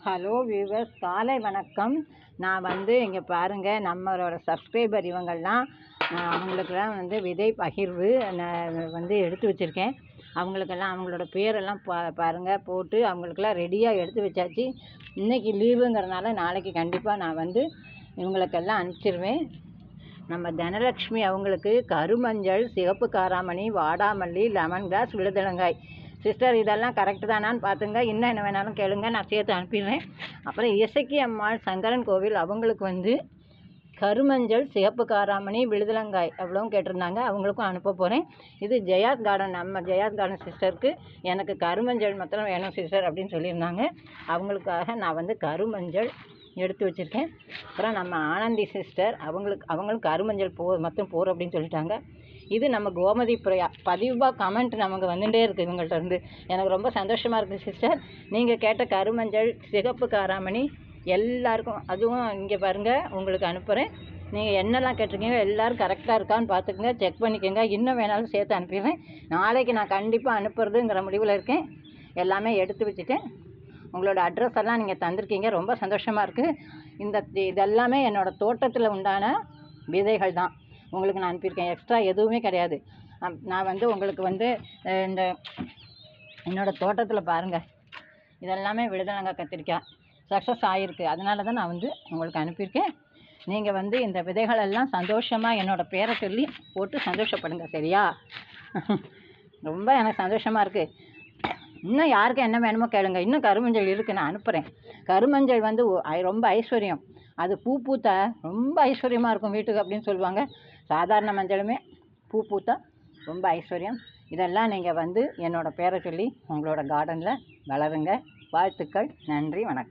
Hello viewers, காலை வணக்கம். நான் இங்கே பாருங்கள், நம்மளோட சப்ஸ்கிரைபர் இவங்கள்லாம் அவங்களுக்கெல்லாம் விதை பகிர்வு நான் எடுத்து வச்சுருக்கேன். அவங்களுக்கெல்லாம் அவங்களோட பேரெல்லாம் பாருங்கள் போட்டு அவங்களுக்கெல்லாம் ரெடியாக எடுத்து வச்சாச்சு. இன்றைக்கி லீவுங்கிறனால நாளைக்கு கண்டிப்பாக நான் இவங்களுக்கெல்லாம் அனுப்பிச்சிருவேன். நம்ம தனலக்ஷ்மி அவங்களுக்கு கருமஞ்சள், சிவப்பு காராமணி, வாடாமல்லி, லெமன் கிராஸ், விழுதுளங்காய். சிஸ்டர், இதெல்லாம் கரெக்டு தானான்னு பார்த்துங்க. இன்னும் என்ன வேணாலும் கேளுங்க, நான் சேர்த்து அனுப்பிடுறேன். அப்புறம் இசக்கி அம்மாள் சங்கரன் கோவில் அவங்களுக்கு கருமஞ்சள், சிவப்பு காராமணி, விழுதுளங்காய் அவ்வளவும் கேட்டிருந்தாங்க. அவங்களுக்கும் அனுப்ப போகிறேன். இது ஜெயாஸ் கார்டன், நம்ம ஜெயாஸ் கார்டன் சிஸ்டருக்கு எனக்கு கருமஞ்சள் மாத்திரம் வேணும் சிஸ்டர் அப்படின்னு சொல்லியிருந்தாங்க. அவங்களுக்காக நான் கருமஞ்சள் எடுத்து வச்சுருக்கேன். அப்புறம் நம்ம ஆனந்தி சிஸ்டர் அவங்களுக்கு கருமஞ்சள் மட்டும் போர் அப்படின்னு சொல்லிட்டாங்க. இது நம்ம கோமதி பிரியா பதிவாக கமெண்ட் நமக்கு வந்துகிட்டே இருக்குது இவங்கள்ட்ட இருந்து. எனக்கு ரொம்ப சந்தோஷமாக இருக்குது சிஸ்டர். நீங்கள் கேட்ட கருமஞ்சள், சிகப்பு காராமணி எல்லாருக்கும், அதுவும் இங்கே பாருங்கள் உங்களுக்கு அனுப்புகிறேன். நீங்கள் என்னெல்லாம் கேட்டிருக்கீங்க எல்லோரும் கரெக்டாக இருக்கான்னு பார்த்துக்குங்க, செக் பண்ணிக்கோங்க. இன்னும் வேணாலும் சேர்த்து அனுப்பிடுறேன். நாளைக்கு நான் கண்டிப்பாக அனுப்புறதுங்கிற முடிவில் இருக்கேன். எல்லாமே எடுத்து வச்சுட்டேன். உங்களோட அட்ரஸ் எல்லாம் நீங்கள் தந்திருக்கீங்க, ரொம்ப சந்தோஷமாக இருக்குது. இதெல்லாமே என்னோடய தோட்டத்தில் உண்டான விதைகள் தான் உங்களுக்கு நான் அனுப்பியிருக்கேன். எக்ஸ்ட்ரா எதுவுமே கிடையாது. நான் உங்களுக்கு இந்த என்னோடய தோட்டத்தில் பாருங்கள், இதெல்லாமே விழுதுளங்காய், கத்திரிக்காய் சக்ஸஸ் ஆகிருக்கு. அதனால தான் நான் உங்களுக்கு அனுப்பியிருக்கேன். நீங்கள் இந்த விதைகளெல்லாம் சந்தோஷமாக என்னோடய பேரை சொல்லி போட்டு சந்தோஷப்படுங்க, சரியா? ரொம்ப எனக்கு சந்தோஷமாக இருக்குது. இன்னும் யாருக்கு என்ன வேணுமோ கேளுங்க. இன்னும் கருமஞ்சள் இருக்குது, நான் அனுப்புகிறேன். கருமஞ்சள் ரொம்ப ஐஸ்வர்யம். அது பூத்தா ரொம்ப ஐஸ்வர்யமாக இருக்கும் வீட்டுக்கு அப்படின்னு சொல்லுவாங்க. சாதாரண மஞ்சளுமே பூத்தா ரொம்ப ஐஸ்வர்யம். இதெல்லாம் நீங்கள் என்னோடய பேரை சொல்லி உங்களோட கார்டனில் வளருங்க. வாழ்த்துக்கள். நன்றி, வணக்கம்.